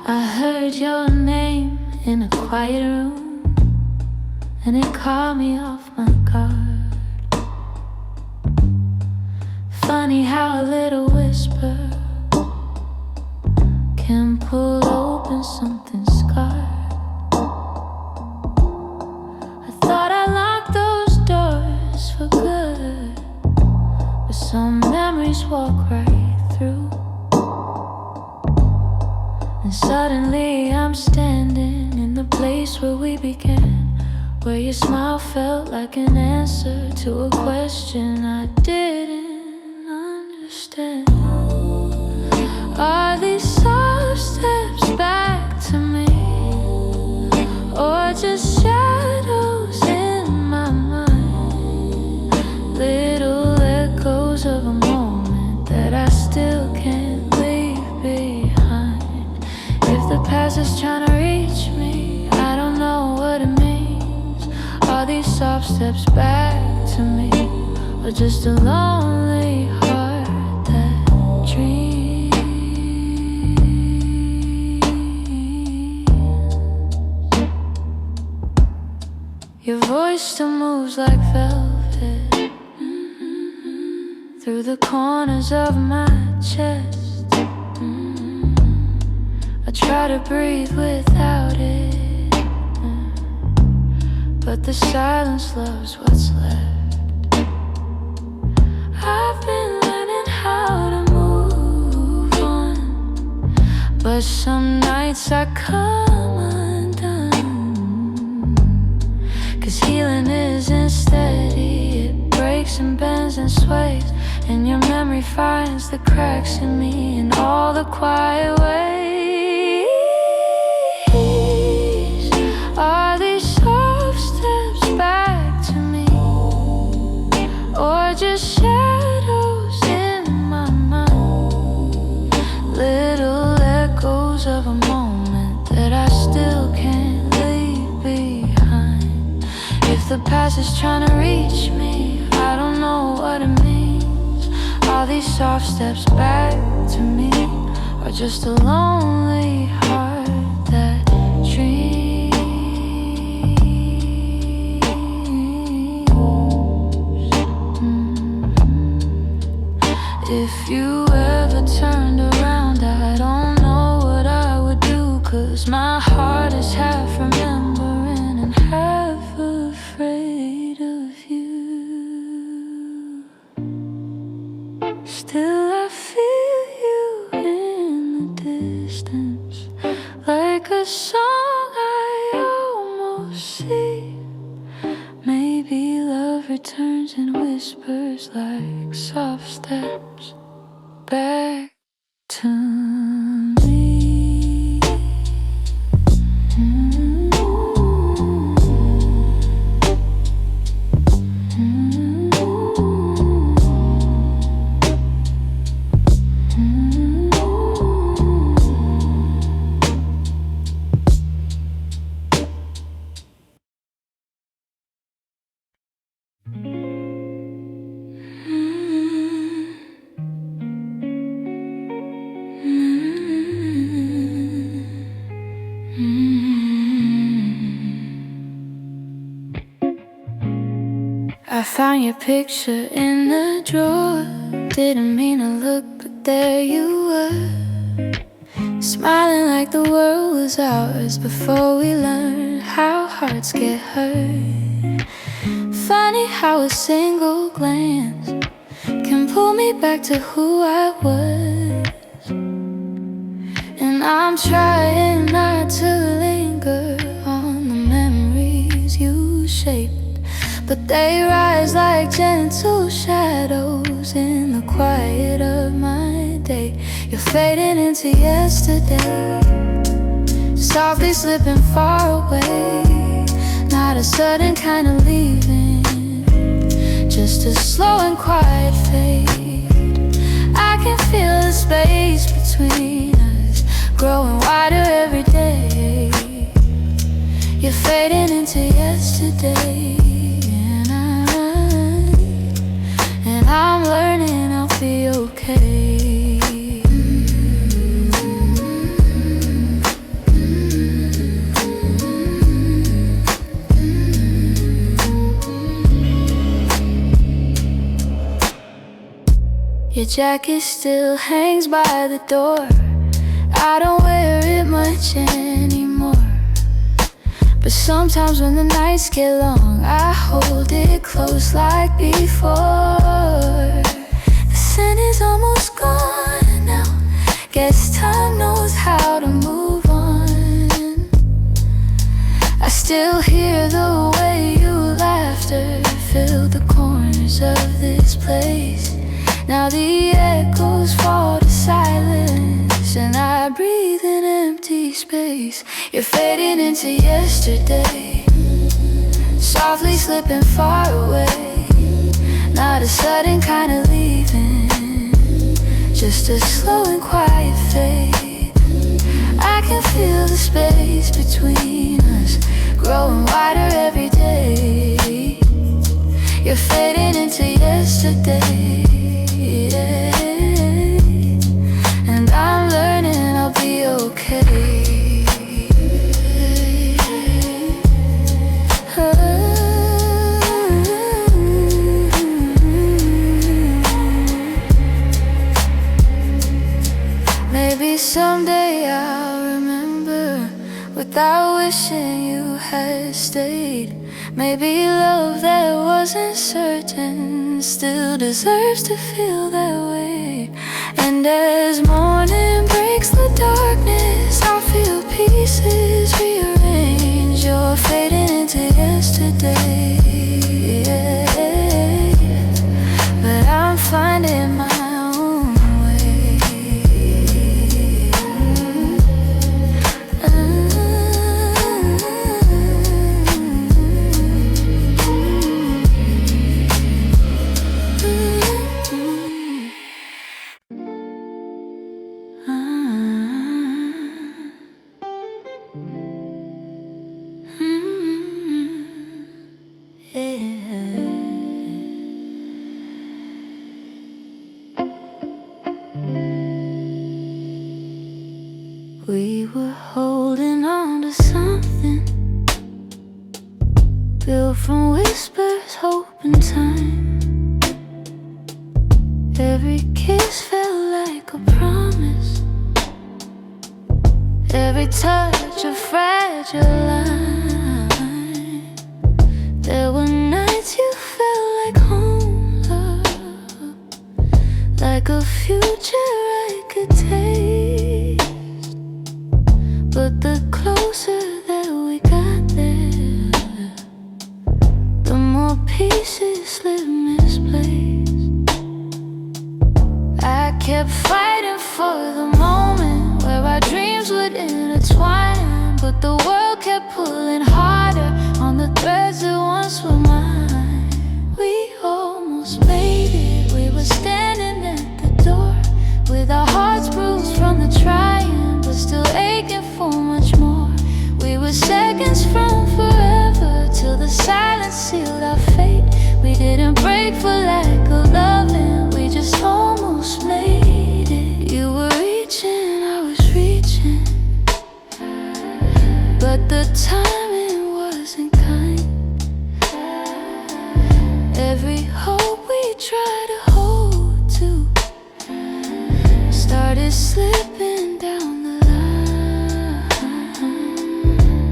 I heard your name in a quiet room, and it caught me off my guard. Funny how a little whisper can pull open something scarred. I thought I locked those doors for good, but some memories walk right through. And suddenly I'm standing in the place where we began, where your smile felt like an answer to a question I didn't understand. Are these soft steps back to me, or just shadows in my mind? Little echoes of a moment that I still can't leave behind. If the past is trying to reach me, I don't know what it means. Are these soft steps back to me, or just a lonely heart that dreams? Your voice still moves like velvet through the corners of my chest. I try to breathe without it, but the silence loves what's left. I've been learning how to move on, but some nights I come undone. 'Cause healing isn't steady, it breaks and bends and sways, and your memory finds the cracks in me in all the quiet ways. Are these soft steps back to me, or just shadows in my mind? Little echoes of a moment that I still can't leave behind. If the past is trying to reach me, I don't know what it means. Are these soft steps back to me, or just a lonely heart that dreams? If you ever turned around, I don't know what I would do, 'cause my heart is half remembering and half afraid of you. Still I feel you in the distance, like a song I almost see. Maybe love returns and whispers like soft steps back to me. I found your picture in the drawer. Didn't mean to look, but there you were, smiling like the world was ours before we learned how hearts get hurt. Funny how a single glance can pull me back to who I was. And I'm trying not to linger on the memories you shaped, but they rise like gentle shadows in the quiet of my day. You're fading into yesterday, softly slipping far away. Not a sudden kind of leaving, just a slow and quiet fade. I can feel the space between us growing wider every day. You're fading into yesterday, and I'm learning I'll be okay. Your jacket still hangs by the door. I don't wear it much anymore, but sometimes when the nights get long, I hold it close like before. The scent is almost gone now. Guess time knows how to move on. I still hear the way your laughter filled the corners of this place. Now the echoes fall to silence, and I breathe in empty space. You're fading into yesterday, softly slipping far away. Not a sudden kind of leaving, just a slow and quiet fade. I can feel the space between us growing wider every day. You're fading into yesterday, yeah. And I'm learning I'll be okay. Maybe someday I'll remember without wishing you had stayed. Maybe love that wasn't certain still deserves to feel that way. And as morning breaks the darkness, I feel pieces rearrange. You're fading into yesterday, yeah. But I'm finding my own way. We were holding on to something built from whispers, hope and time. Every kiss felt like a promise, every touch a fragile line. There were nights you felt like home, love, like a future I could taste. But the closer that we got there, the more pieces slip misplaced. I kept fighting for the moment where our dreams would intertwine, but the world kept pulling harder on the threads that once were mine. We almost made it. We were standing at the door with our hearts bruised from the trying, but still aching for much more. We were seconds from forever till the silence sealed our fate. We didn't break for lack of loving, we just almost made it. You were reaching, I was reaching, but the timing wasn't kind. Every hope we tried to hold to started slipping down the line.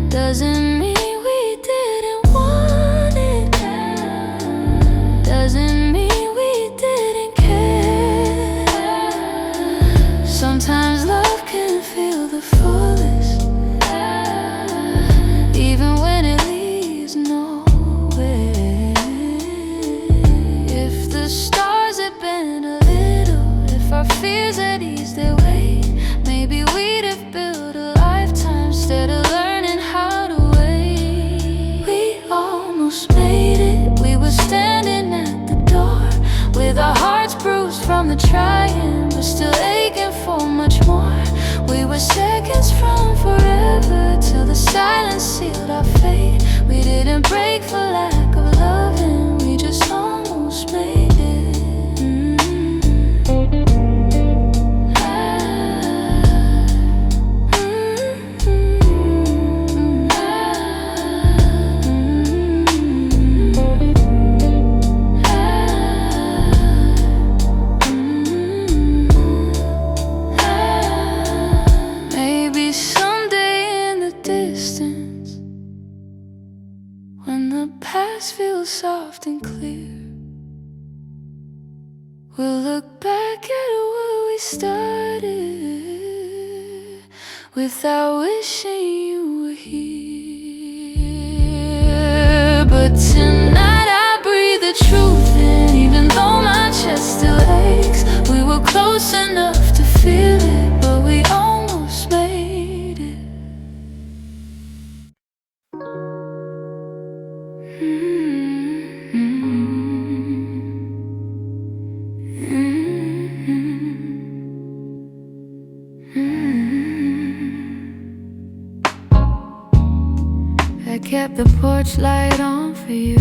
Doesn't mean we didn't want it, doesn't mean we didn't care. Sometimes love can feel the fullest, even when it leaves nowhere. If the stars had been a little, if our fears had eased their weight, maybe we'd have built a lifetime instead of learning how to wait. We almost made it. We were standing at the door with our hearts bruised from the trying, but still aching for much more. We were seconds from forever till the silence sealed our fate. We didn't break for lack of loving, we just almost made it. We'll look back at where we started without wishing you were here. But tonight I breathe the truth in, even though my chest still aches. We were close enough to feel it, but we almost made it. I kept the porch light on for you,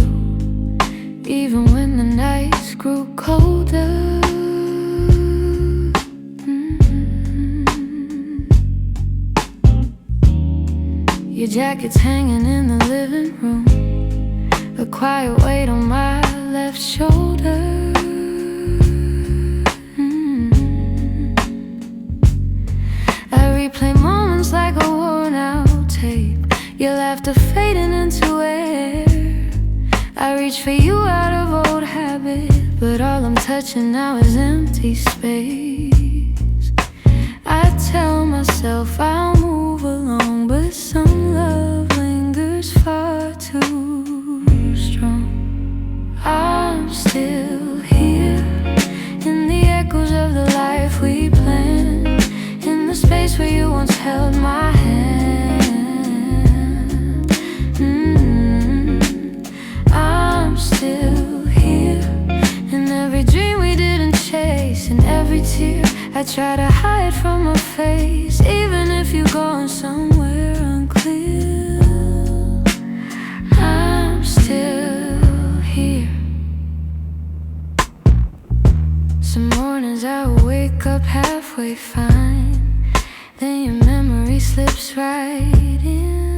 even when the nights grew colder. Your jacket's hanging in the living room, a quiet weight on my left shoulder. I replay moments like a worn out tape, your laughter fading into air. I reach for you out of old habit, but all I'm touching now is empty space. I tell myself I'll move along, but some love lingers far too strong. I'm still here, in the echoes of the life we planned, in the space where you once held my hand. I'm still here, in every dream we didn't chase, in every tear I try to hide from my face. Even if you're going somewhere unclear, I'm still here. Some mornings I wake up halfway fine, then your memory slips right in.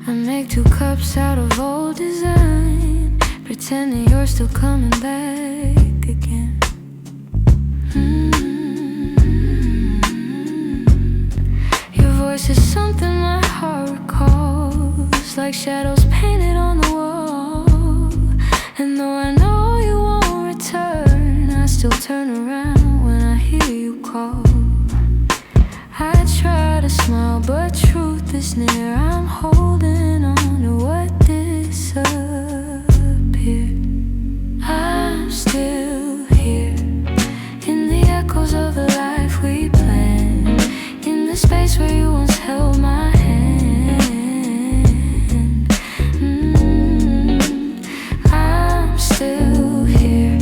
I make 2 cups out of old design, pretending you're still coming back again. Your voice is something my heart recalls, like shadows painted on the wall. And though I know you won't return, I still turn around when I hear you call. I try to smile, but truth is near. I'm holding on to what disappeared. I'm still here, in the echoes of the life we planned, in the space where you once held my hand. I'm still here,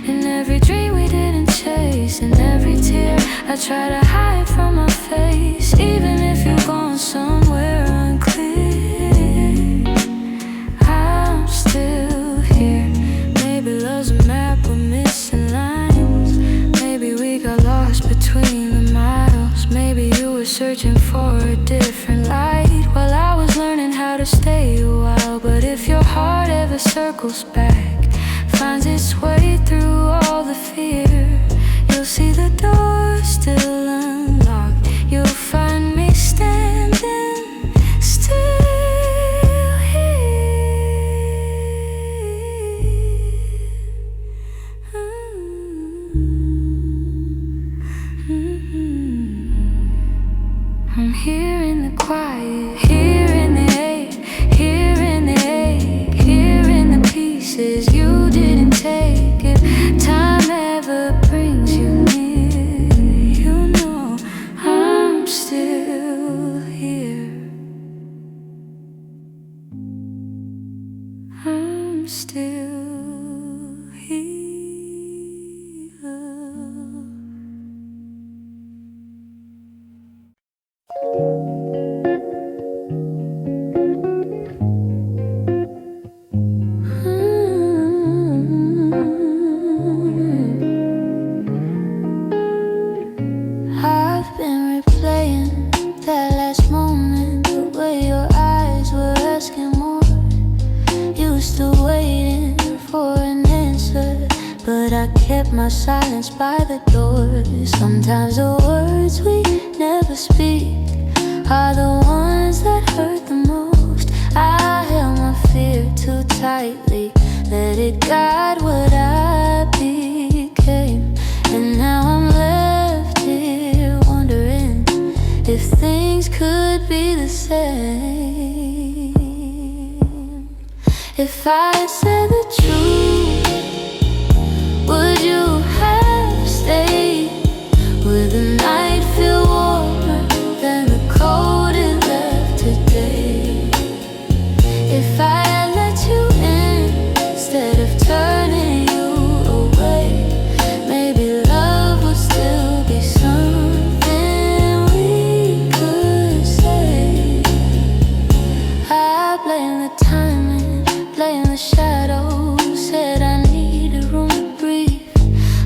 in every dream we didn't chase, in every tear I try to hide from my face. Even if you're going somewhere unclear, I'm still here. Maybe love's a map with missing lines, maybe we got lost between the miles. Maybe you were searching for a different light, while I was learning how to stay a while. But if your heart ever circles back, finds its way through all the fear, you'll see the door still unlocked. You'll find me standing still here. I'm here in the quiet, here in the ache, here in the ache, here in the pieces you didn't take. If time ever brings you near, you know I'm still here. I'm still here. I've been replaying that last moment, the way your eyes were asking more. You were still waiting for an answer, but I kept my silence by the door. Sometimes the words we never speak are the ones that hurt the most. I tightly, let it guide what I became. And now I'm left here wondering if things could be the same. If I had said the truth, would you have stayed? Would the night feel warmer than the cold it left today? If I had let you in instead of turning you away, maybe love would still be something we could say. I blame the timing, blame the shadows, said I needed room to breathe,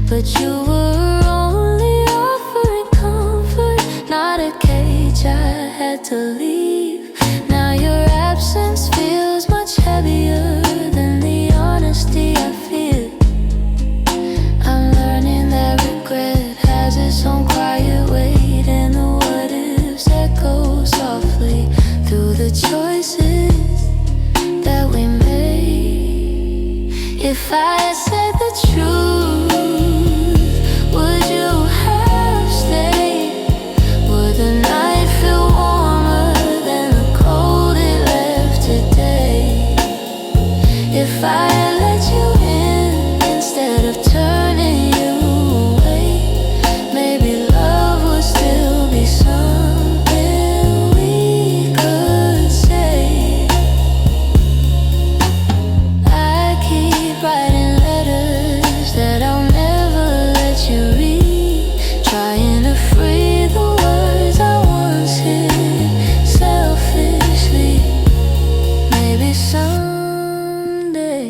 but you were only offering comfort, not a cage I had to leave. Now your absence feels much heavier than the honesty I feel. I'm learning that regret has its own quiet weight, and the what ifs echo softly through the choices that we made. If I had said the truth, would you have stayed? Would the night feel warmer than the cold it left today? If I had let you in instead of turning you away, maybe love would still be something we could say. I keep writing letters that I'll never let you read, trying to free the words I once hid selfishly. Maybe someday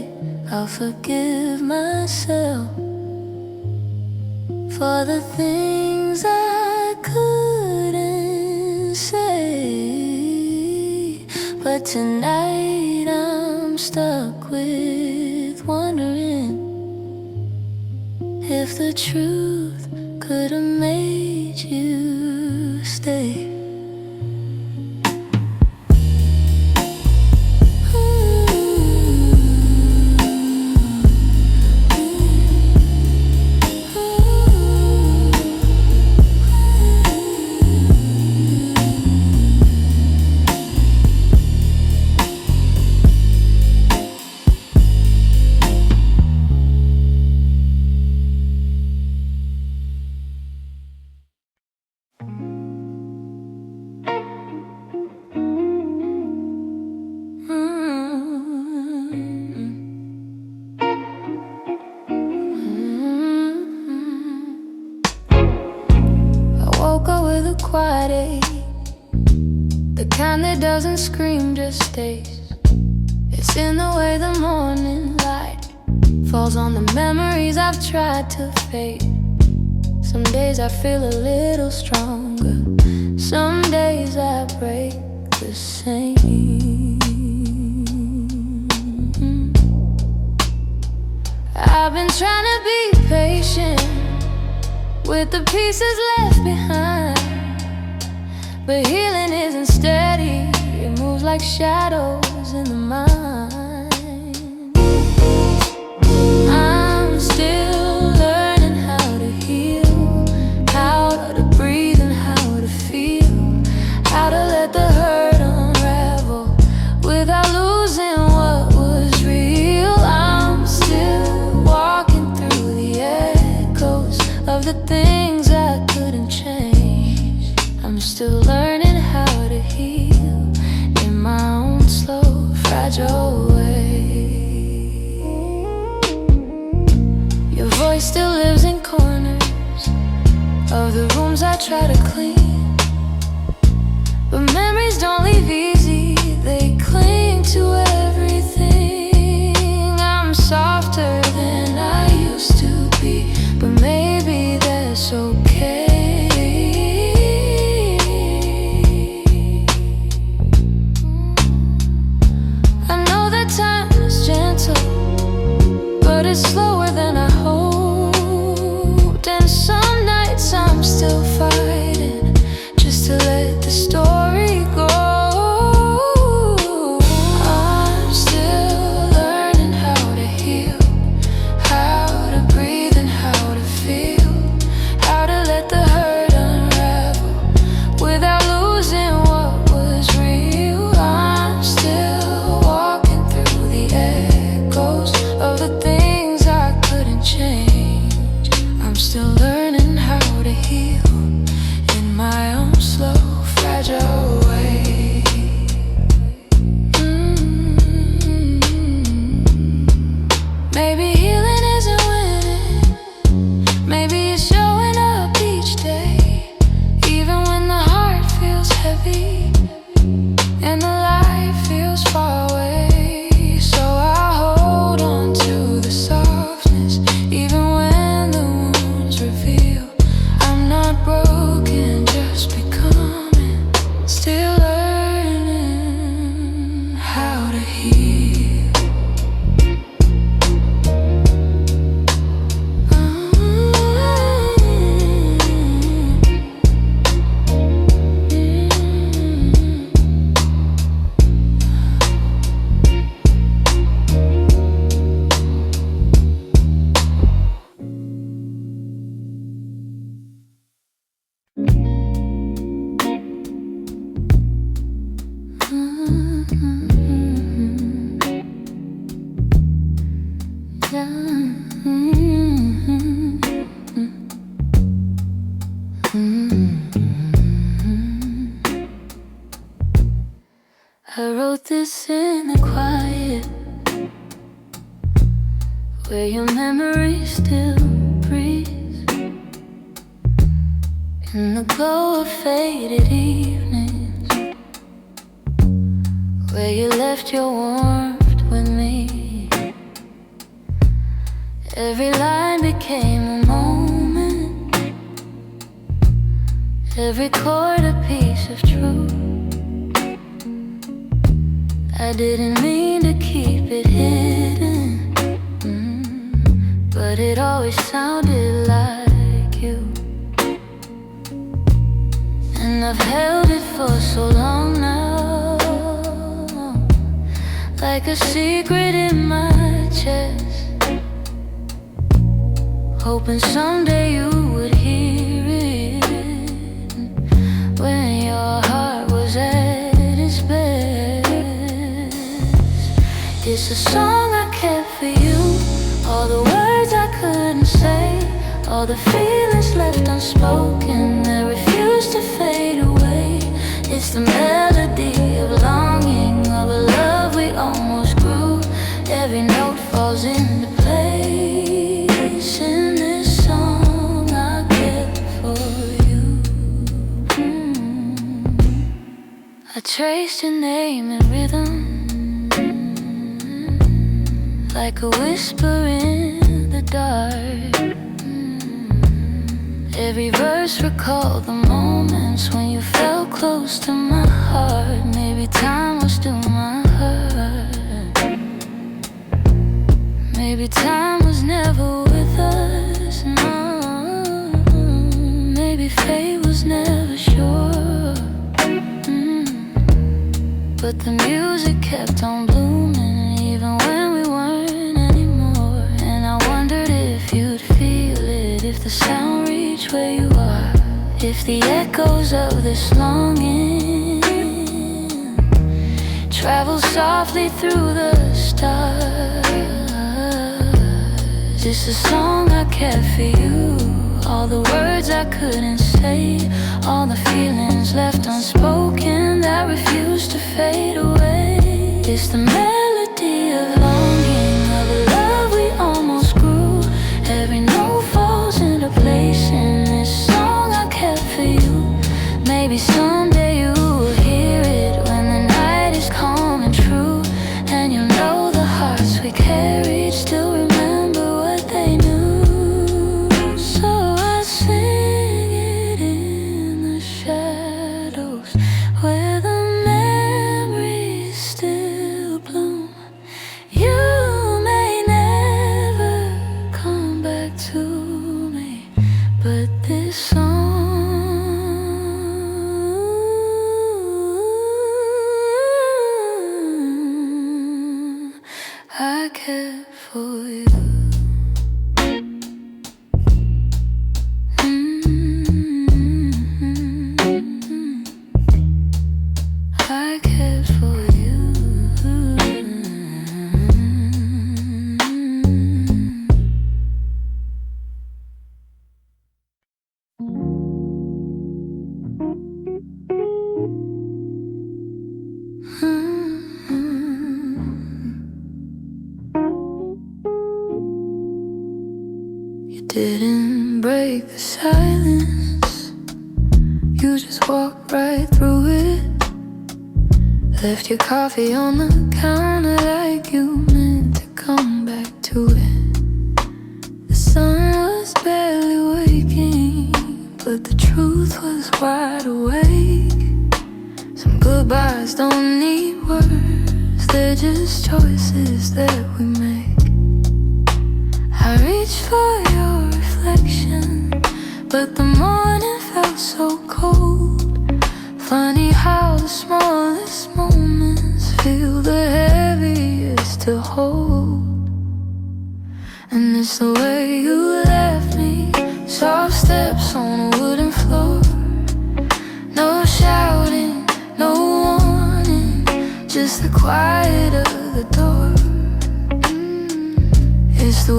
I'll forgive myself for the things I couldn't say. But tonight I'm stuck with wondering if the truth could have made you stay. Quiet ache, the kind that doesn't scream, just stays. It's in the way the morning light falls on the memories I've tried to fade. Some days I feel a little stronger, some days I break the same. I've been trying to be patient with the pieces left behind, but healing isn't steady, it moves like shadows in the mind. I'm still learning how to heal, how to breathe and how to feel, how to let the hurt unravel without losing what was real. I'm still walking through the echoes of the things I couldn't change. I'm still learning how to heal in my own slow, fragile way. Your voice still lives in corners of the rooms I try to clean, but memories don't leave easy, they cling to everything. I'm softer than I used to be, but maybe that's okay. Time is gentle, but it's slower than I hoped. And some nights I'm still fighting just to let the story go. I'm still learning I wrote this in the quiet, where your memory still breathes, in the glow of faded evenings, where you left your warmth with me. Every line became a moment, every chord a piece of truth. I didn't mean to keep it hidden, but it always sounded like you. And I've held it for so long now, like a secret in my chest, hoping someday you would hear it, when your heart was at its best. It's a song I kept for you, all the words I couldn't say, all the feelings left unspoken that refuse to fade away. It's the melody of longing, of a love we almost grew. Every note falls into place in this song I kept for you. I traced your name in rhythm, like a whisper in the dark. Every verse recalled the moments when you felt close to my heart. Maybe time was still my heart. Maybe time was never with us, no. Maybe fate was never sure. But the music kept on blooming, even when we weren't anymore. And I wondered if you'd feel it, if the sound reached where you are, if the echoes of this longing travel softly through the stars. It's a song I kept for you, all the words I couldn't say, all the feelings left unspoken that refuse to fade away. It's the melody of longing, of a love we almost grew. Every note falls into place in this song I kept for you. Maybe someday you will hear it, when the night is calm and true, and you'll know the hearts we carried still remember what they knew. So I sing it in the shadows, where the memories still bloom. You may never come back to me, but this song I kept for you. I kept for you. You didn't break the silence, you just walked right through it. Left your coffee on the counter like you meant to come back to it. The sun was barely waking, but the truth was wide awake. Some goodbyes don't need words, they're just choices that we make. I reached for your reflection, but the morning felt so cold. Funny how the smallest moments feel the heaviest to hold. And it's the way you left me, soft steps on a wooden floor. No shouting, no warning, just the quiet of the door. It's the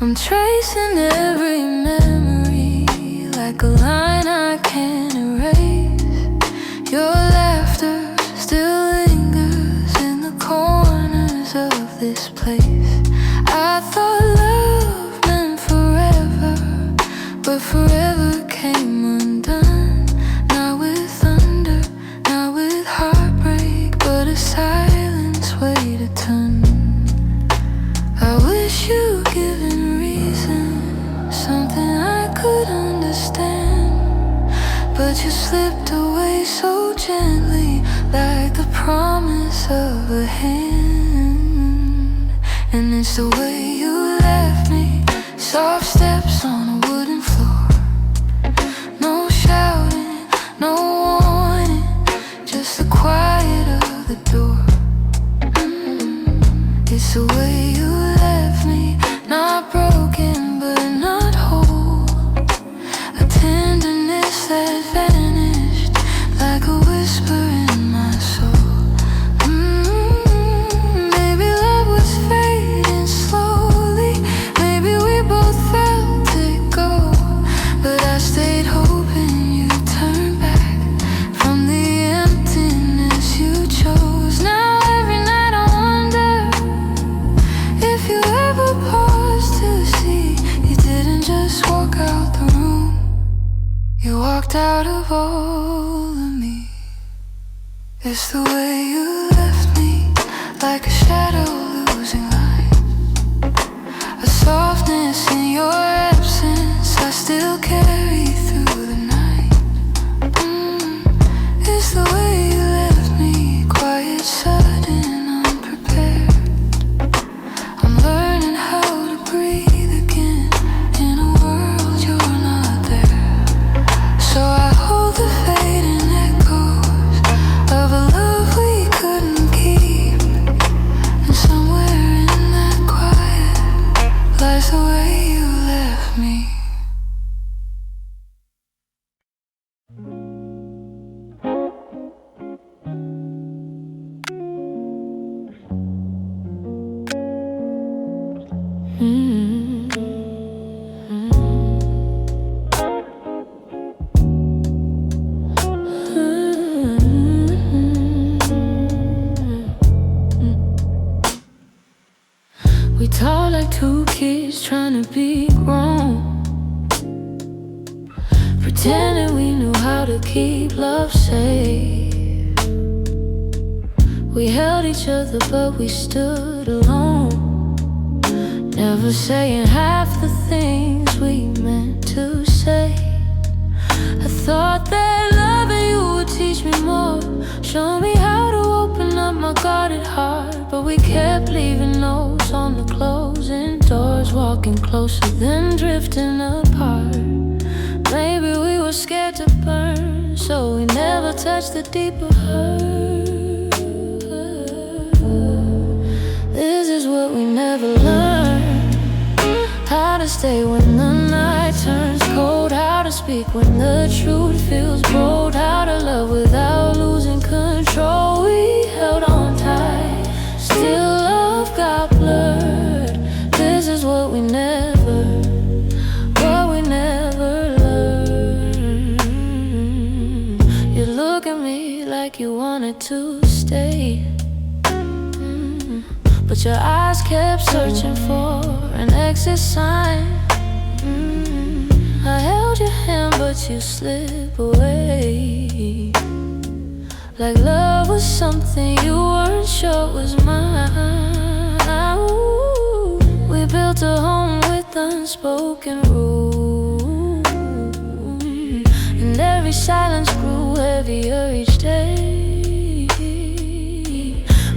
I'm tracing every memory like a line I can't erase. Your laughter still lingers in the corners of this place. I thought love meant forever, but forever came undone. Not with thunder, not with heartbreak, but a silence weighed a ton. I wish you'd given reason, something I could understand, but you slipped away so gently, like the promise of a hand. And it's the way you left me, soft steps on a wooden floor. No shouting, no warning, just the quiet of the door. It's the way you left me, not broken but not whole. A tenderness that vanished like a whisper in my soul. Maybe love was fading slowly, maybe we both felt it go, but I stayed hoping you'd turn back from the emptiness you chose. Now every night I wonder if you ever paused to see you didn't just walk out the room, you walked out of all of me. It's the way you left me, like a shadow losing light. A softness in your absence I still carry through the night. It's the way you left me, quiet, sudden, unprepared. I'm learning how to breathe again in a world you're not there. So I hold the fading echoes of a love we couldn't keep, and somewhere in that quiet lies the way you left me. We talk like two kids trying to be grown, pretending we knew how to keep love safe. We held each other but we stood alone, never saying half the things we meant to say. I thought that loving you would teach me more, show me how to open up my guarded heart, but we kept leaving notes on the closing doors, walking closer then drifting apart. Maybe we were scared to burn, so we never touched the deeper hurt. This is what we never learned, how to stay when the night turns cold, how to speak when the truth feels bold, how to love without losing control. We held on tight, still love got blurred. This is what we never learned. You look at me like you wanted to stay, but your eyes kept searching for an exit sign. I held your hand but you slip away, like love was something you weren't sure was mine. Ooh, we built a home with unspoken rules, and every silence grew heavier each day.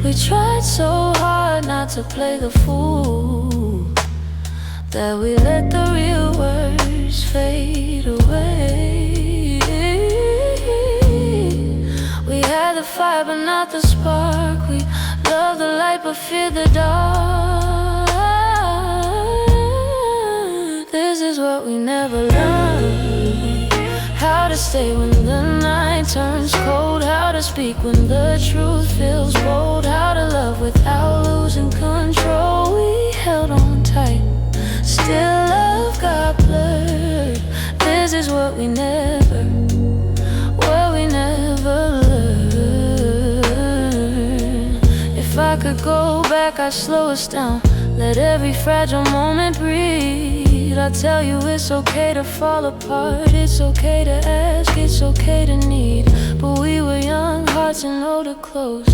We tried so hard not to play the fool, that we let the real words fade away. We had the fire but not the spark, we loved the light but feared the dark. This is what we never learned, how to stay when the night turns cold, how to speak when the truth feels bold, how to love without losing control. We held on tight, still go back, I slow us down. Let every fragile moment breathe. I tell you it's okay to fall apart. It's okay to ask, it's okay to need. But we were young, hearts and know to close.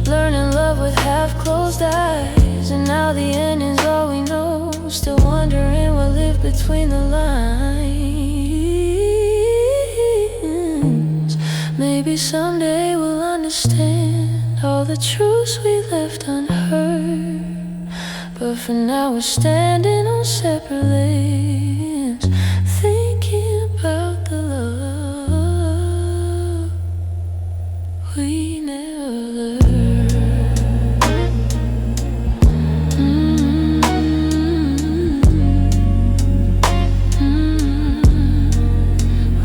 Learning love with half-closed eyes. And now the end is all we know. Still wondering what lived between the lines. Maybe someday we'll understand all the truths we left unheard. But for now we're standing on separate lanes, thinking about the love we never learned.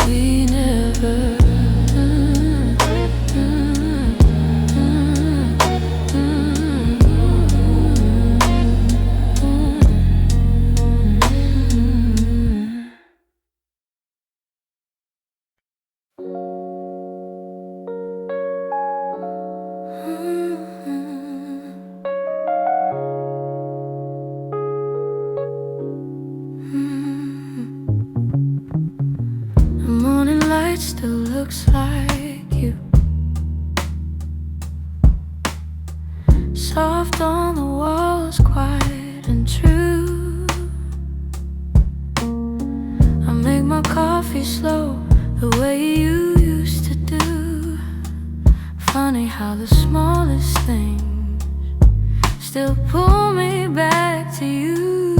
We never. The morning light still looks like you, soft on the walls, quiet and true. I make my coffee slow, the way you used to do. Funny how the smallest things still pull me back to you.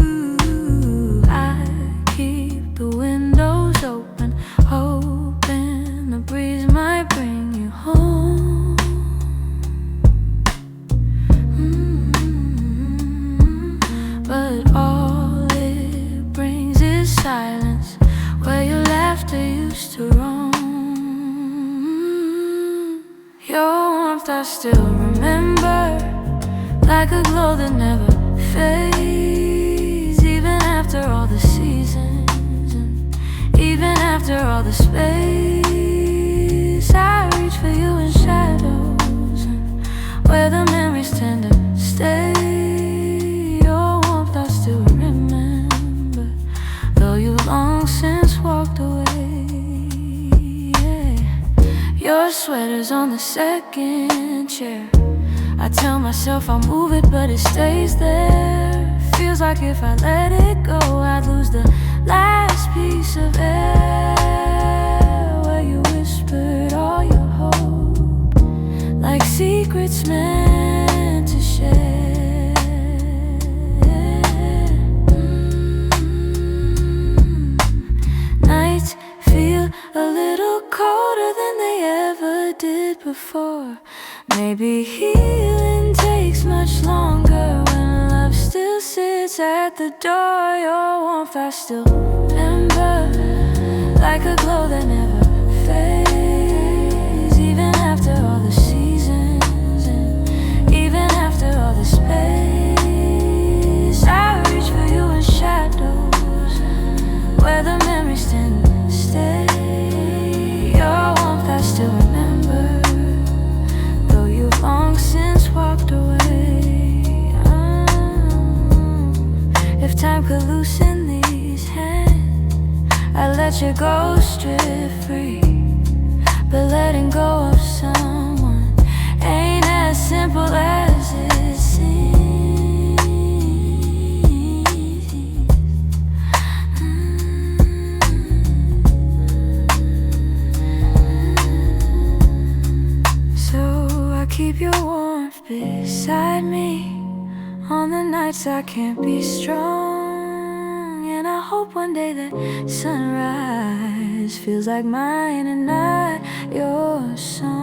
I keep the windows open, hoping the breeze might bring you home. But all it brings is silence, where your laughter used to roam. Your warmth I still remember, like a glow that never fades. Even after all the seasons, and even after all the space, I reach for you in shadows, and where the memories tend to stay. Your warmth I still remember, though you've long since walked away. Your sweater's on the second chair. I tell myself I'll move it, but it stays there. Feels like if I let it go, I'd lose the last piece of air, where you whispered all your hope, like secrets meant to share. Nights feel a little colder than they ever did before. Maybe healing takes much longer when love still sits at the door. Your warmth I still remember, like a glow that never fades. Even after all the seasons, and even after all the space, I reach for you in shadows, where the memories tend to stay. Your warmth I still remember, though you've long since walked away. If time could loosen these hands, I'd let you go strip free. But letting go of someone ain't as simple as it seems. So I keep your warmth beside me on the nights I can't be strong. And I hope one day that sunrise feels like mine and not your song.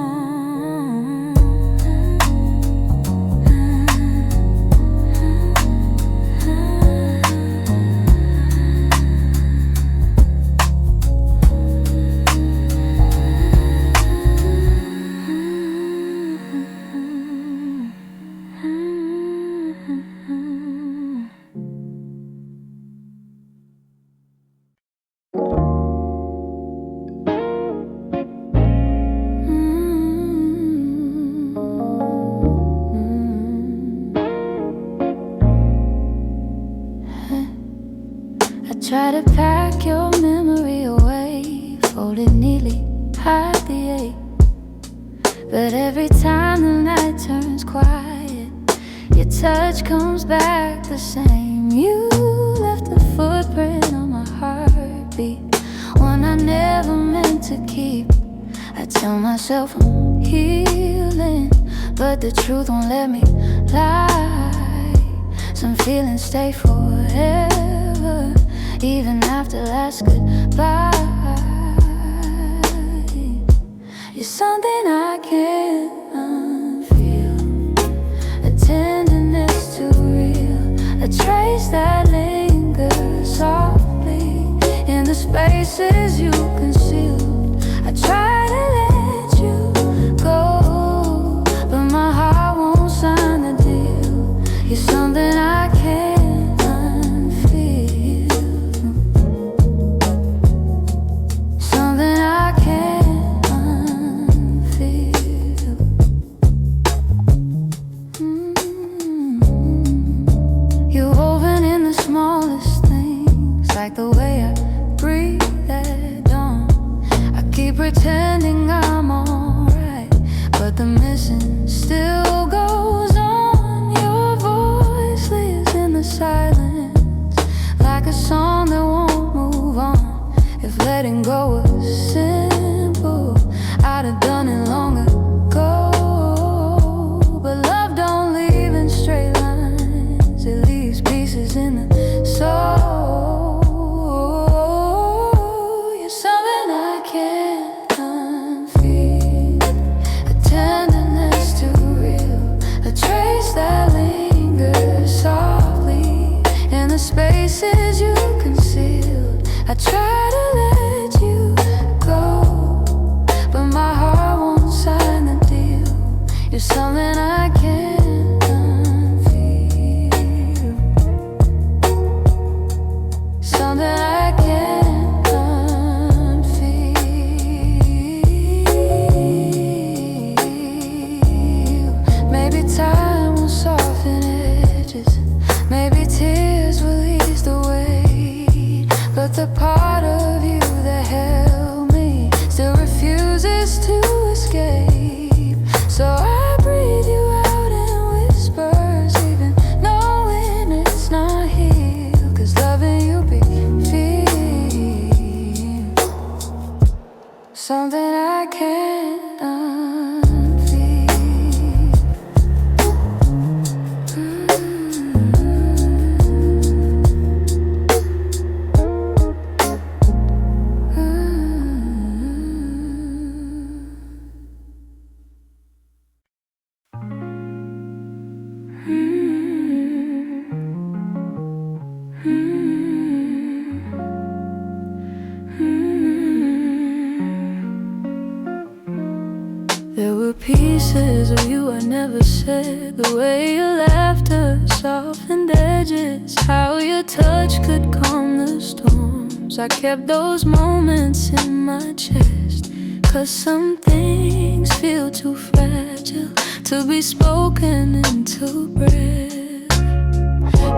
try to pack your memory away, fold it neatly, hide the ache. But every time the night turns quiet, your touch comes back the same. You left a footprint on my heartbeat, one I never meant to keep. I tell myself I'm healing, but the truth won't let me lie. Some feelings stay forever, even after last goodbye. You're something I can't unfeel, a tenderness too real, a trace that lingers softly in the spaces you concealed. I try to let you go, but my heart won't sign the deal. You're something I can't unfeel, something I can't unfeel. You're woven in the smallest things, like the way I breathe at dawn. I keep pretending I'm alright, but the missing still goes on. Your voice lives in the silence, like a song that won't move on. If letting go was simple, I'd have done it long ago. But love don't leave in straight lines, it leaves pieces in the soul. You're something I can't unfeel, a tenderness too real, a trace that lingers softly in the spaces you concealed. I try to let you go, but my heart won't sign the deal. You're something I can't unfeel, something I can't unfeel. Maybe time will soften edges, maybe tears will ease the weight, but the part of you that held me still refuses to escape. So I breathe you out in whispers, even knowing it's not healed. 'Cause loving you be feel something I can't unfeel. There were pieces of you I never said, the way your laughter softened edges, how your touch could calm the storms. I kept those moments in my chest, 'cause some things feel too fragile to be spoken into breath.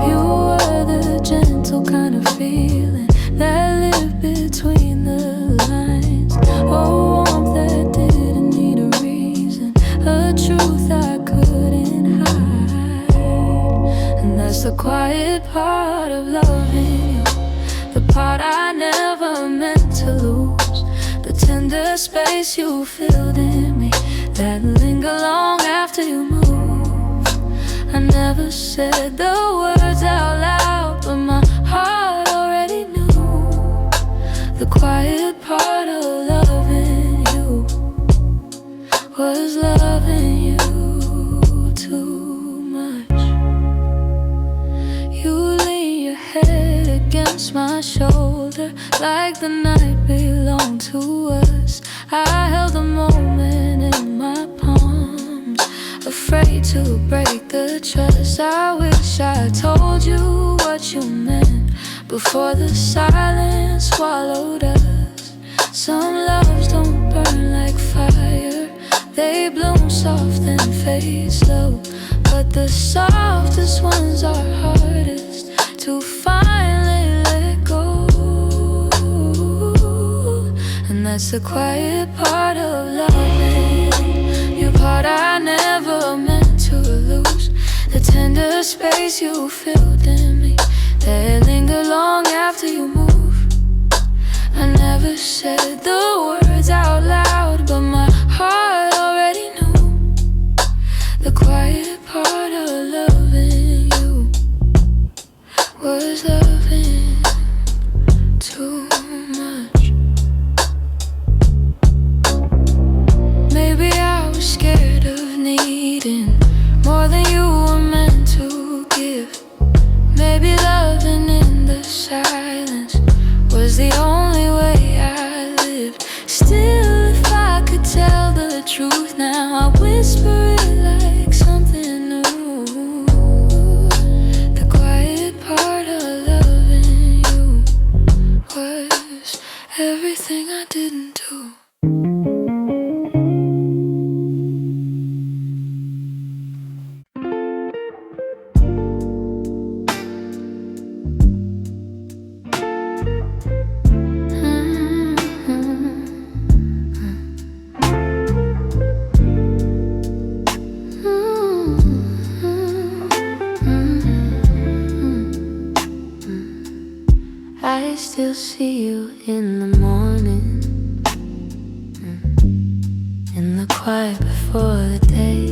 You were the gentle kind of feeling that lived between the lines, oh, warmth that didn't need a reason, a truth I couldn't hide. And that's the quiet part of loving you, the part I never meant to lose, the tender space you filled in me that linger long after you move. I never said the words out loud, but my heart already knew. The quiet part of loving you was loving you too much. You lean your head against my shoulder like the night belonged to us. I held the moment in my palms, afraid to break the trust. I wish I told you what you meant before the silence swallowed us. Some loves don't burn like fire, they bloom soft and fade slow, but the softest ones are hardest to finally let go. It's the quiet part of loving, your part I never meant to lose. The tender space you filled in me, that linger long after you move. I never said the words out loud, but my heart already knew. The quiet part of loving you was loving too much. Maybe I was scared of needing more than you were meant to give. Maybe loving in the silence was the only way I lived. Still, if I could tell the truth now, I'd whisper it like something new. The quiet part of loving you was everything I didn't do. I still see you in the morning, in the quiet before the day.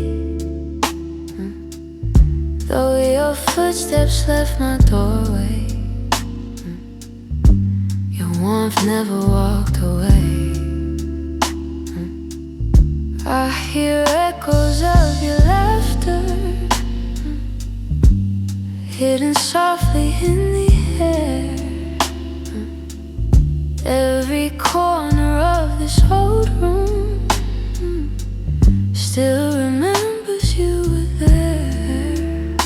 Though your footsteps left my doorway, your warmth never walked away. I hear echoes of your laughter, hidden softly in the air. Every corner of this old room still remembers you were there.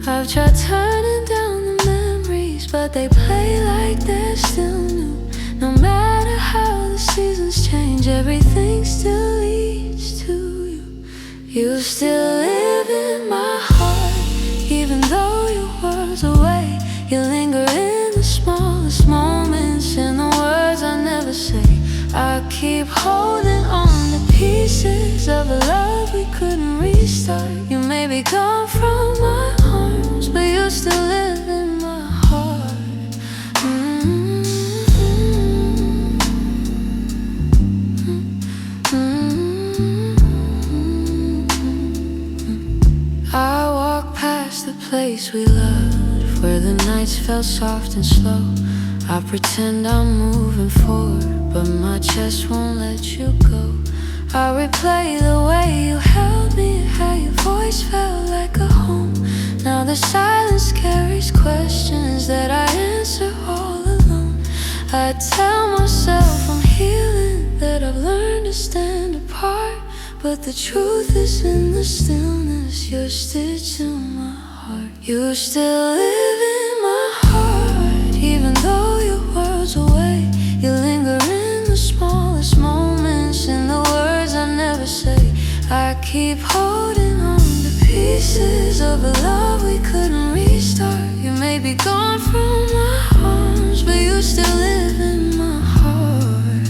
I've tried turning down the memories, but they play like they're still new. No matter how the seasons change, everything still leads to you. You still live in my heart, even though your world's away. You linger in the smallest moments, in the words I never say. I keep holding on to pieces of a love we couldn't restart. You may be gone from my arms, but you still live in my heart. I walk past the place we loved, where the nights felt soft and slow. I pretend I'm moving forward, but my chest won't let you go. I replay the way you held me, how your voice felt like a home. Now the silence carries questions that I answer all alone. I tell myself I'm healing, that I've learned to stand apart, but the truth is in the stillness. You're stitched in my heart. You still live in my heart, even though your world's away. You linger in the smallest moments, in the words I never say. I keep holding on to pieces of a love we couldn't restart. You may be gone from my arms, but you still live in my heart.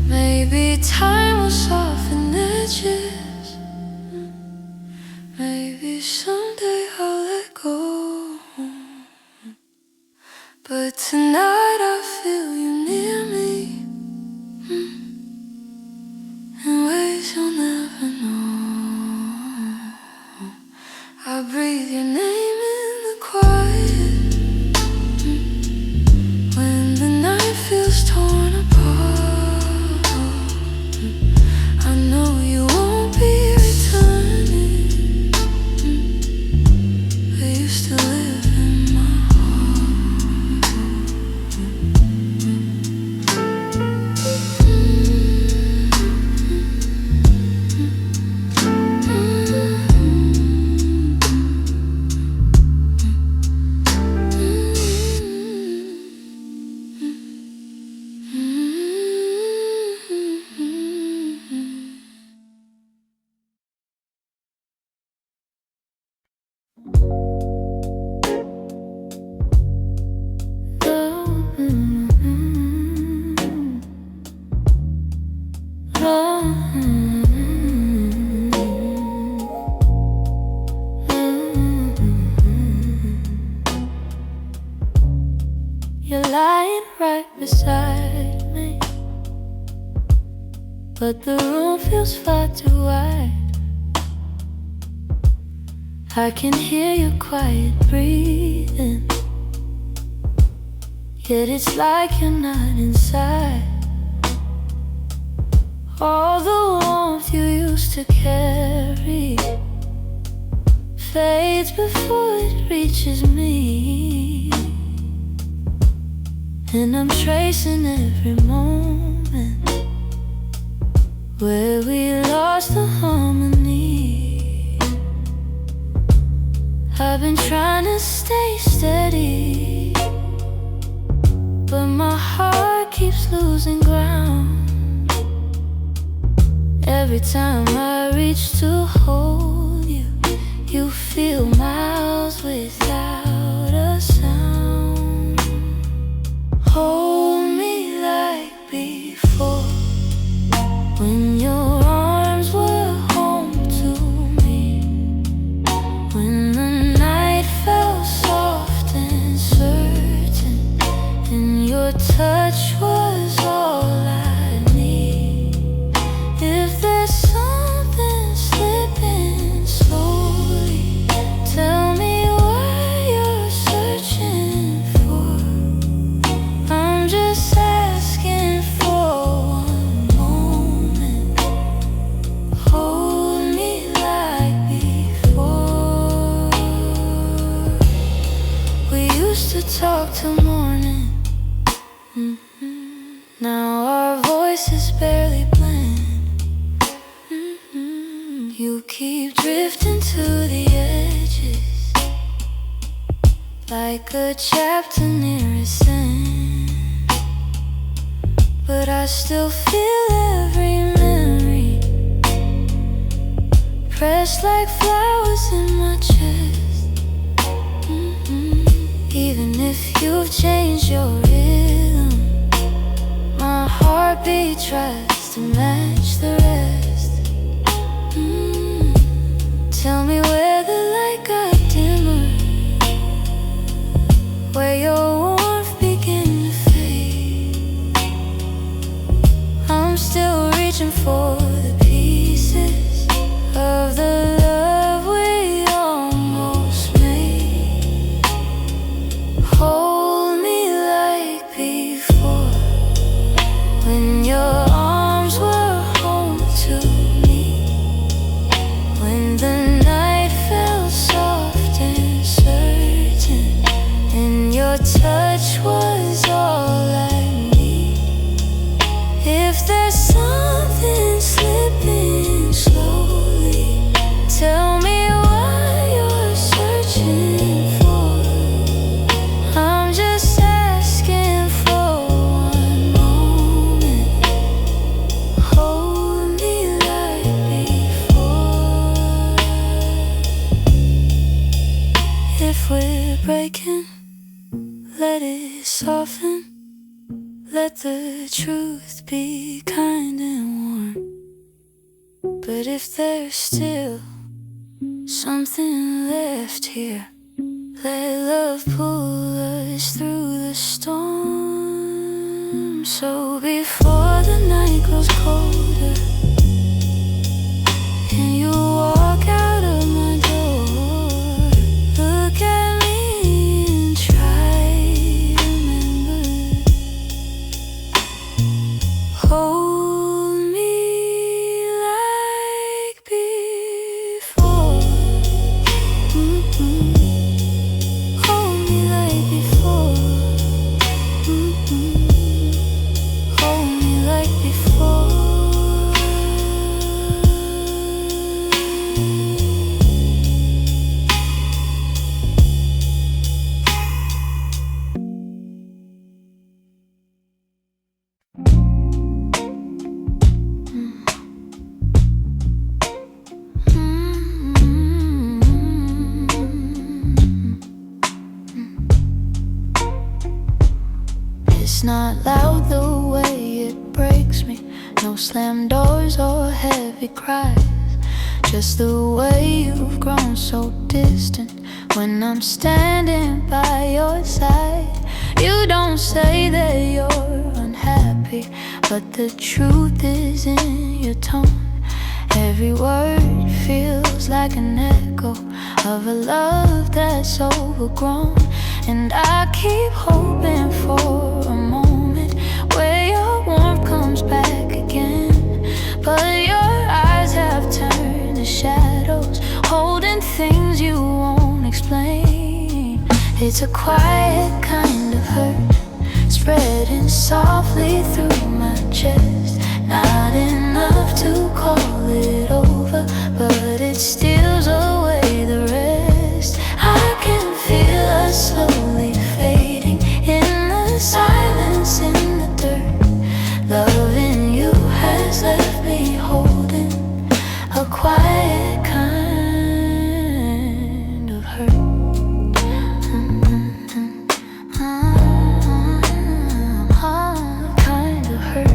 Maybe time will soften edges, maybe someday I'll let go. But tonight I feel you near me, in ways you'll never know. I breathe your name in the quiet, when the night feels torn apart. I know you won't be returning, but you still live in my heart. but the room feels far too wide. I can hear your quiet breathing, yet it's like you're not inside. All the warmth you used to carry fades before it reaches me, and I'm tracing every moment where we lost the harmony. I've been trying to stay steady, but my heart keeps losing ground. Every time I reach to hold you, you feel miles without a sound. Hold me like before, when your arms were home to me, when the night fell soft and certain, and your touch was all I need. If there's something slipping slowly, tell me what you're searching for. I'm just asking for one moment. Hold me like before. We used to talk till morning. Now our voices barely blend. You keep drifting to the edges, like a chapter near its end, but I still feel every memory pressed like flowers in my chest. Even if you've changed your rhythm, my heartbeat tries to match the rest. Tell me where the light got dimmer, where your warmth began to fade. I'm still reaching for the pieces of the love we almost made. Hold me like before, when your arms were home to me, when the night fell soft and certain, and your touch was all I need. If there's something slipping slowly, tell me what you're searching for. I'm just asking for one moment. Hold me like before. If we're breaking, let it soften. Let the truth be kind and warm. But if there's still something left here, let love pull us through the storm. So before the night grows colder and you walk out of my door, look at me and try to remember. Hold me like before. Hold me like before. Hold me like before. It's not loud the way it breaks me, no slam doors or heavy cries, just the way you've grown so distant when I'm standing by your side. You don't say that you're unhappy, but the truth is in your tone. Every word feels like an echo of a love that's overgrown. And I keep hoping for a moment where your warmth comes back again. But your eyes have turned to shadows, holding things you won't explain. It's a quiet kind of hurt, spreading softly through my chest. Not enough to call it over, but it steals away the rest. I can feel us slowly fading in the silence, in the dirt. Loving you has left me holding a quiet kind of hurt. Kind of hurt.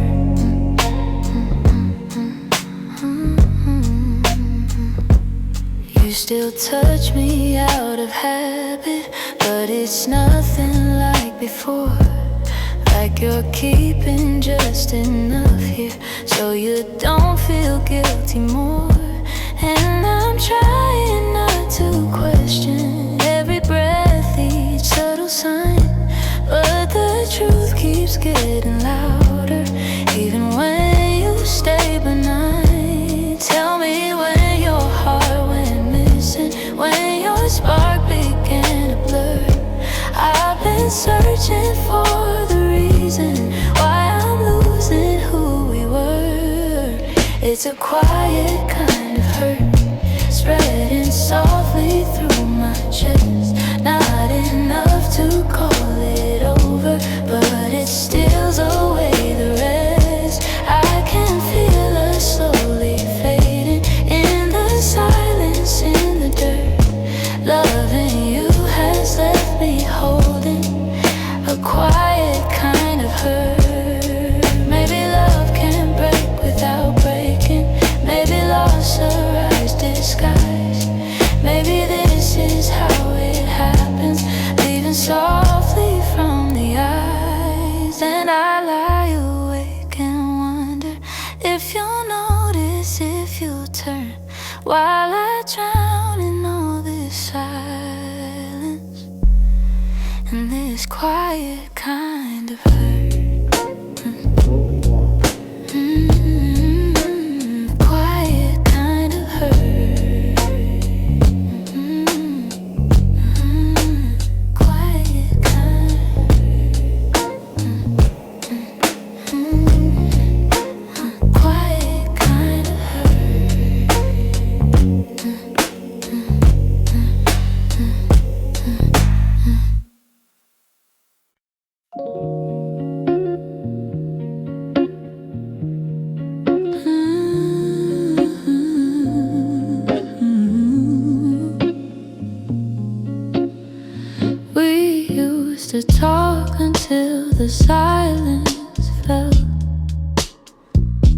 You still touch me out of habit, but it's nothing like before. Like you're keeping just enough here so you don't feel guilty more. And I'm trying not to question every breath, each subtle sign, but the truth keeps getting louder, even when you stay benign. Tell me when your heart went missing, when your spark began to blur. I've been searching for the reason why I'm losing who we were. It's a quiet kind of hurt, spreading softly through my chest. Not enough to call it over, but it steals away the rest. I can feel us slowly fading in the silence, in the dirt. Loving you has left me holding a quiet kind of hurt. Maybe love can break without breaking. Maybe loss arrives disguised. Maybe this is how it happens, leaving softly from the eyes. And I lie awake and wonder if you'll notice, if you'll turn, while I drown in all this silence and this quiet kind of hurt. Quiet kind of hurt. Quiet kind of quiet kind of We used to talk until the silence fell,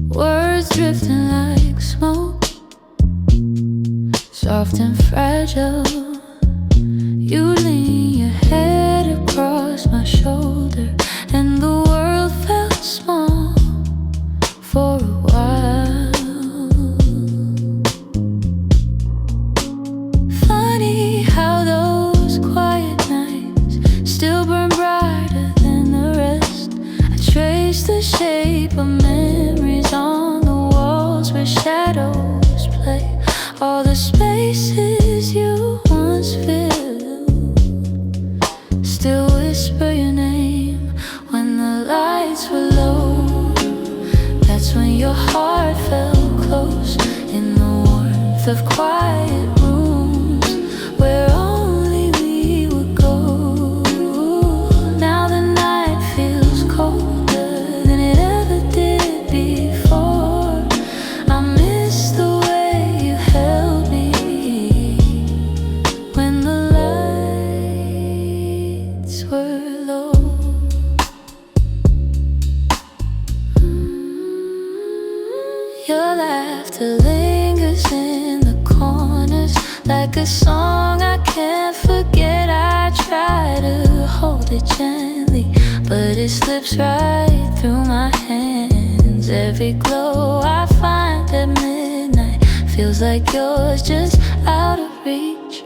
words drifting like smoke, soft and fragile. You lean your head across my shoulder, and the world felt small for a while. Funny how those quiet nights still burn brighter than the rest. I trace the shape of memories on the walls where shadows play. All the spaces you once filled still whisper your name when the lights were low. That's when your heart felt close in the warmth of quiet rooms where only we would go. Now the night feels colder than it ever did before. I miss the way you held me when the lights were low. Your laughter lingers in the corners like a song I can't forget. I try to hold it gently, but it slips right through my hands. seconds. Every glow I find at midnight feels like yours, just out of reach.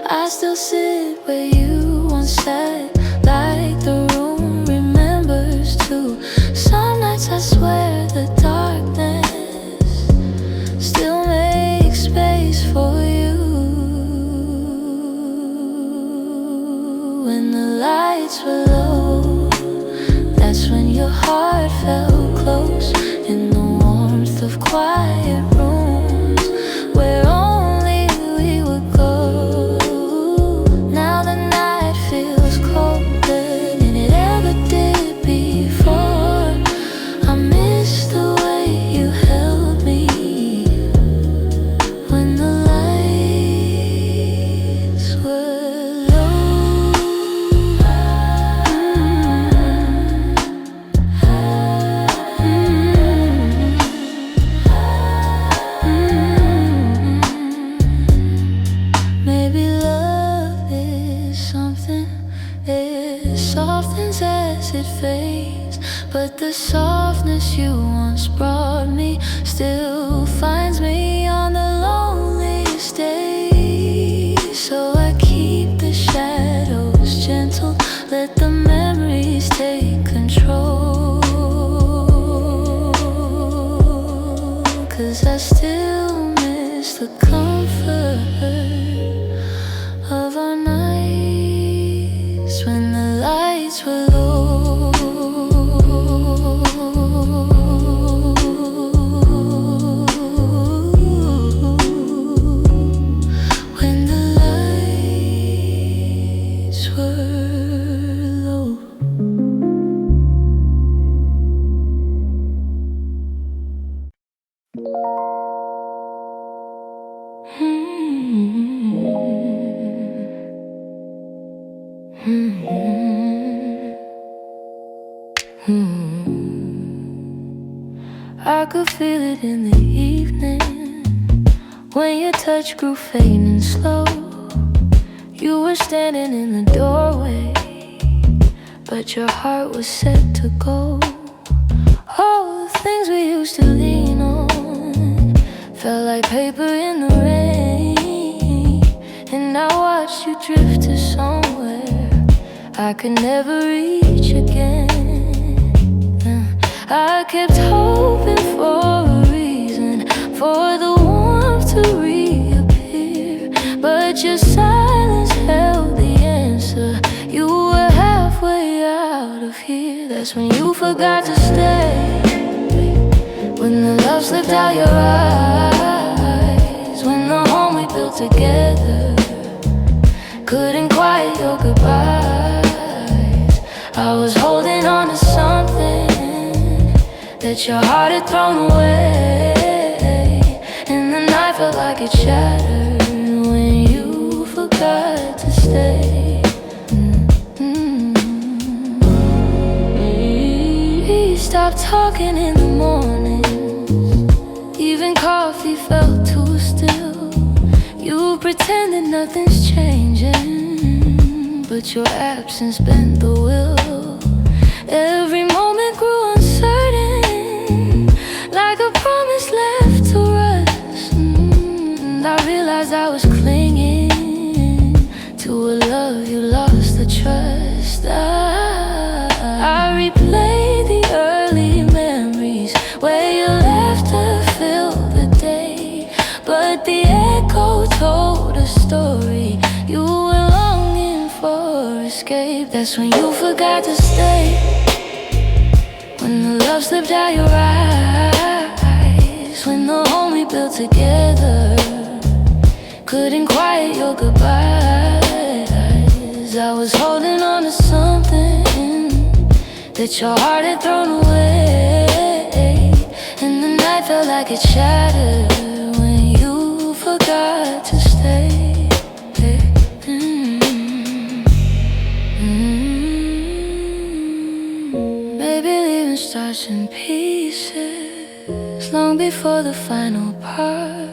I still sit where you once sat, like the room remembers too. Some nights I swear the darkness still makes space for you. When the lights were low, that's when your heart felt close, in the warmth of quiet rooms where only we would go. Now the night feels colder than it ever did before. I miss the way you held me when the lights were low. Maybe love is something, it softens as it fades, but the softness you once brought me still finds me on the loneliest days. So I keep the shadows gentle, let the memories take control, 'cause I still miss the comfort of our nights when the lights were low. When the lights were low. I could feel it in the evening when your touch grew faint and slow. You were standing in the doorway, but your heart was set to go. All the things we used to lean on felt like paper in the rain, and I watched you drift to somewhere I could never reach again. I kept hoping for a reason for the warmth to reappear, but your silence held the answer. You were halfway out of here. That's when you forgot to stay, when the love slipped out your eyes, when the home we built together couldn't quiet your goodbyes. I was holding on to something that your heart had thrown away, and the night felt like it shattered when you forgot to stay. We stopped talking in the morning, even coffee felt too still. You pretended nothing's changing, but your absence bent the will. Every moment grew uncertain, like a promise left to rust. And I realized I was clinging to a love you lost the trust. I replayed the early memories where your laughter filled the day, but the echo told a story. You were longing for escape. That's when you forgot to stay, when the love slipped out your eyes, when the home we built together couldn't quiet your goodbyes. I was holding on to something that your heart had thrown away, and the night felt like it shattered when you forgot to stay. Maybe leaving starts in pieces long before the final part.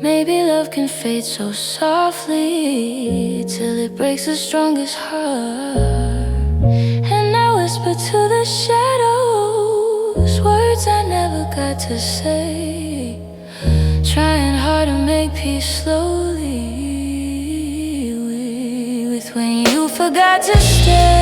Maybe love can fade so softly till it breaks the strongest heart. And I whisper to the shadows words words I never got to say, trying hard to make peace slowly with when you forgot to stay.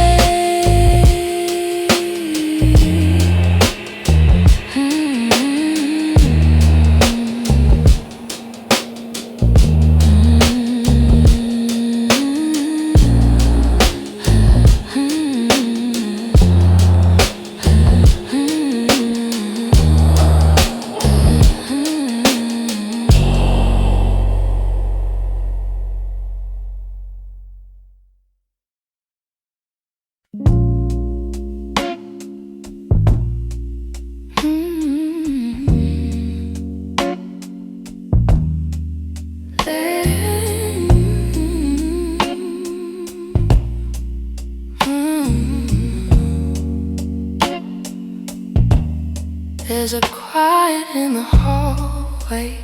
There's a quiet in the hallway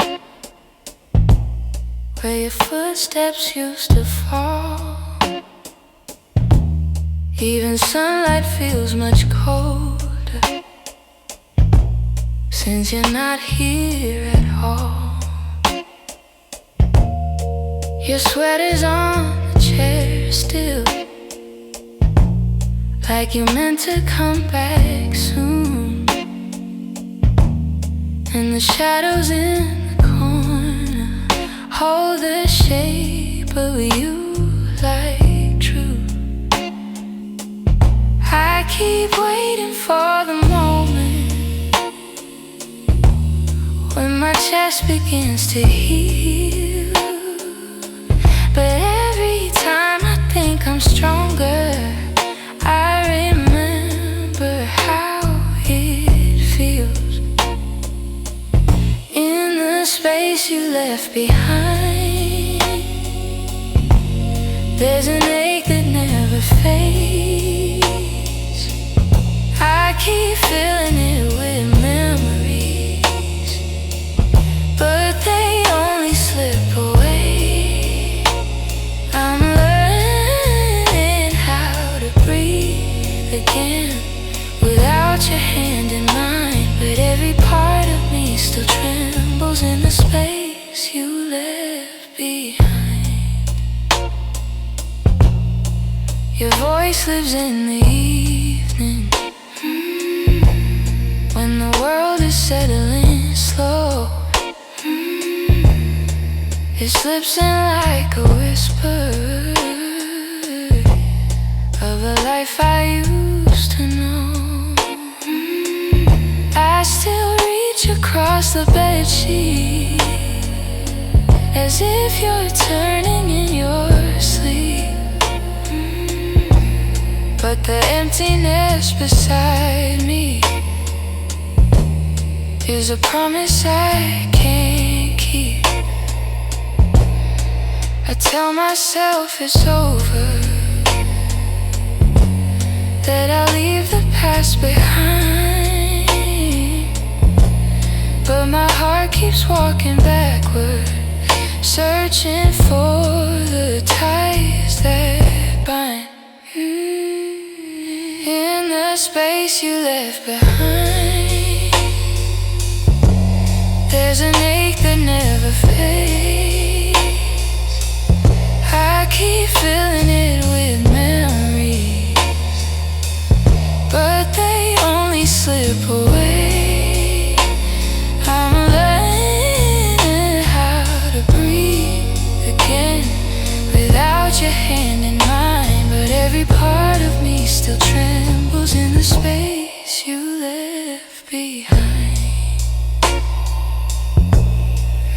where your footsteps used to fall. Even sunlight feels much colder since you're not here at all. Your sweater's on the chair still, like you meant to come back soon. And the shadows in the corner hold the shape of you like truth. I keep waiting for the moment when my chest begins to heal. But every time I think I'm stronger, I remember how it feels. In the space you left behind, there's an ache that never fades. I keep filling it with memories, but they only slip away. I'm learning how to breathe again without your hand in mine, but every part of me still trembles in the space you left behind. Your voice lives in the evening, when the world is settling slow. It slips in like a whisper of a life I used to know. I still reach across the bedsheet as if you're turning in your sleep. But the emptiness beside me is a promise I can't keep. I tell myself it's over, that I'll leave the past behind, but my heart keeps walking backward, searching for the ties that bind. In the space you left behind, there's an ache that never fades. I keep filling it with memories, but they only slip away. I'm learning how to breathe again without your hand in mine, but every part of me still trembles in the space you left behind.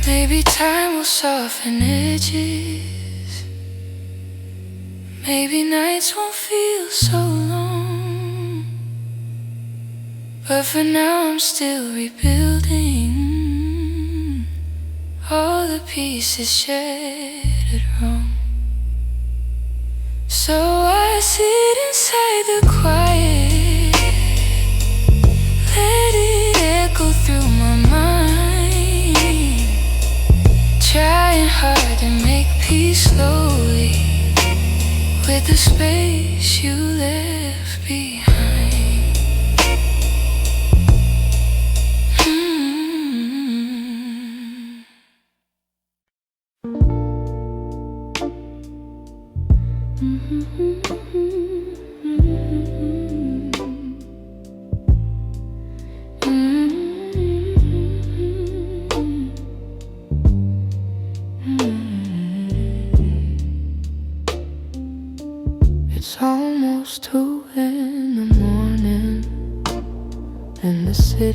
Maybe time will soften edges, maybe nights won't feel so long, but for now I'm still rebuilding all the pieces shattered wrong. So I sit inside the quiet, let it echo through my mind, trying hard to make peace slowly with the space you left behind.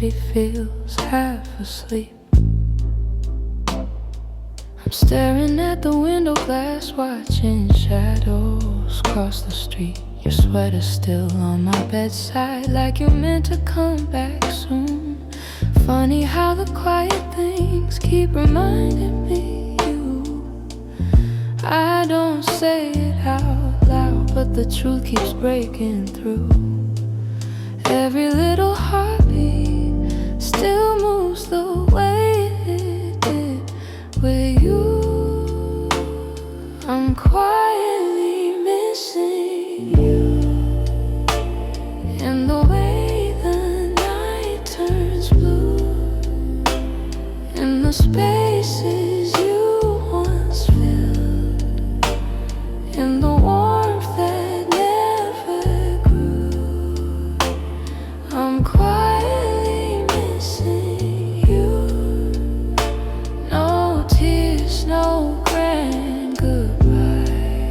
city feels half asleep. I'm staring at the window glass, watching shadows cross the street. Your sweater's still on my bedside, like you're meant to come back soon. Funny how the quiet things keep reminding me you. I don't say it out loud, but the truth keeps breaking through. Every little heartbeat still moves the way it did with you. I'm quietly missing you, in the way the night turns blue, in the spaces you once filled, in the warmth that never grew. I'm quietly missing you. No tears, no grand goodbye,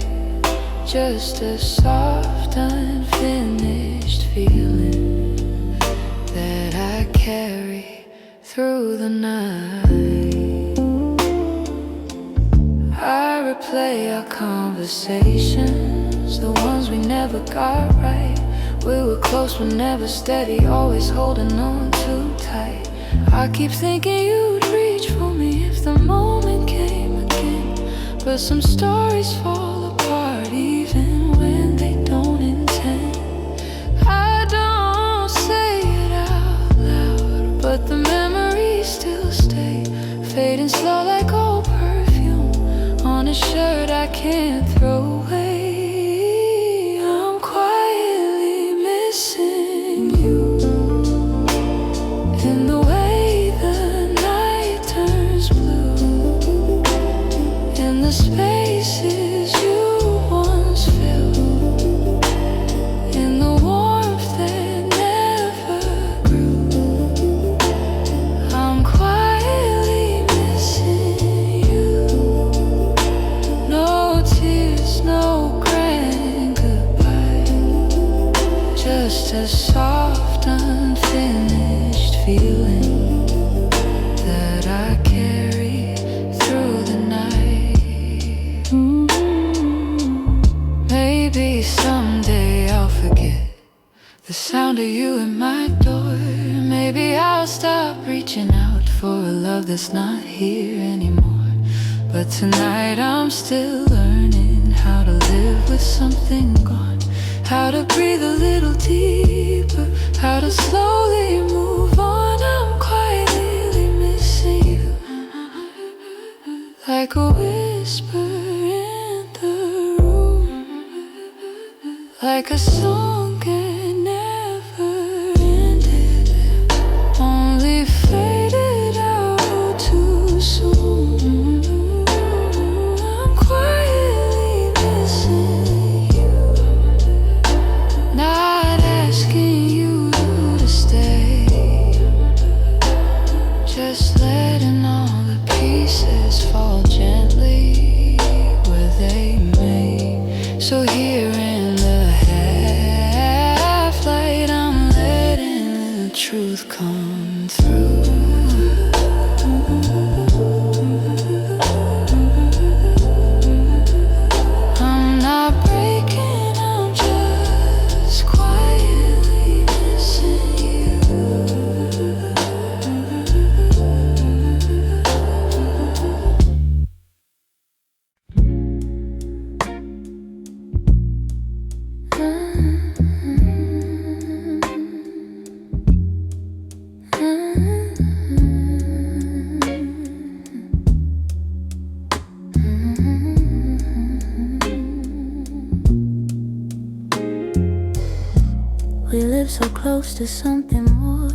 just a soft, unfinished feeling that I carry through the night. I replay our conversations, the ones we never got right. We were close but never steady, always holding on too tight. I keep thinking you'd reach for me if the moment came again, but some stories fall apart even when they don't intend. I don't say it out loud, but the memories still stay, fading slow like old perfume on a shirt I can't throw away. I'm quietly missing you, in the way the night turns blue, in the spaces you once filled, in the warmth that never grew. I'm quietly missing you. No tears, no grand goodbye, just a soft, unfinished feeling that I carry through the night. Maybe someday I'll forget the sound of you at my door. Maybe I'll stop reaching out for a love that's not here anymore. But tonight I'm still learning how to live with something gone, how to breathe a little deeper, how to slowly move on. I'm quietly missing you, like a whisper in the room, like a song that never ended, only faded out too soon. I'm quietly missing you, not asking you to stay, just letting all the pieces fall gently where they may. So here in the half light, I'm letting the truth come through. I'm not breaking, I'm just quietly missing you. We live so close to something more,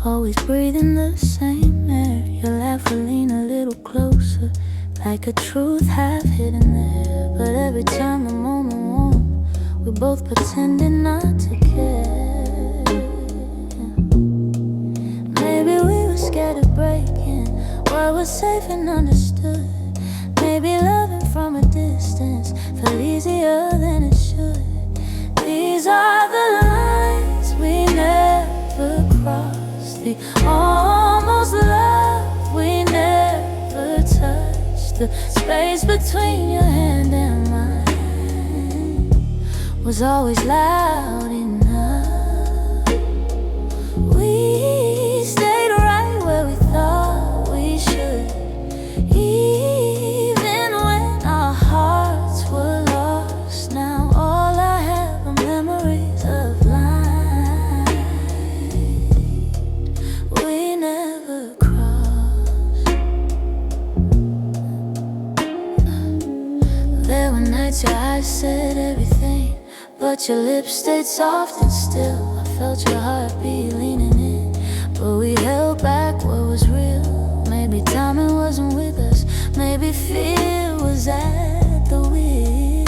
always breathing the same air. Your laugh will lean a little closer, like a truth half hidden there. But every time the moment warm, we both pretending not to care. Maybe we were scared of breaking what was safe and understood. Maybe loving from a distance felt easier than it should. These are the lines we never crossed. the almost love we never touched. The space between your hand and mine was always loud enough. We stayed right where we thought we should, even when our hearts were lost. Now all I have are memories of lines we never crossed. There were nights your eyes said everything, but your lips stayed soft and still. I felt your heartbeat leaning in, but we held back what was real. Maybe timing wasn't with us, maybe fear was at the wheel.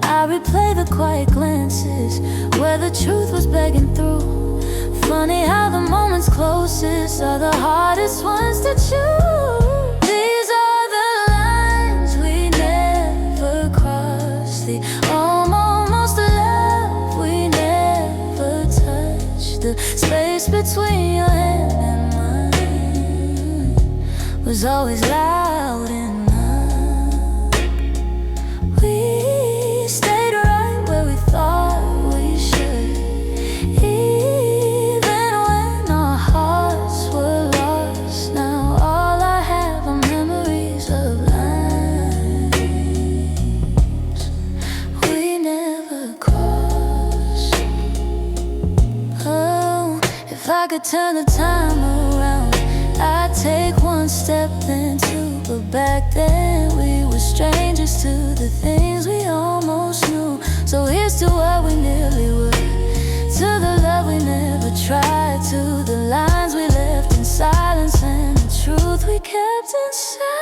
I replay the quiet glances where the truth was begging through. Funny how the moments closest are the hardest ones to choose. These are the lines we never crossed, the almost love we never touched. The space between your hand and mine was always loud enough. We stayed right where we thought we should, even when our hearts were lost. Now all I have are memories of lines we never crossed. Oh, if I could turn the time around, I'd take one step then two. But back then we were strangers to the things we almost knew. So here's to what we nearly were, to the love we never tried, to the lines we left in silence and the truth we kept inside.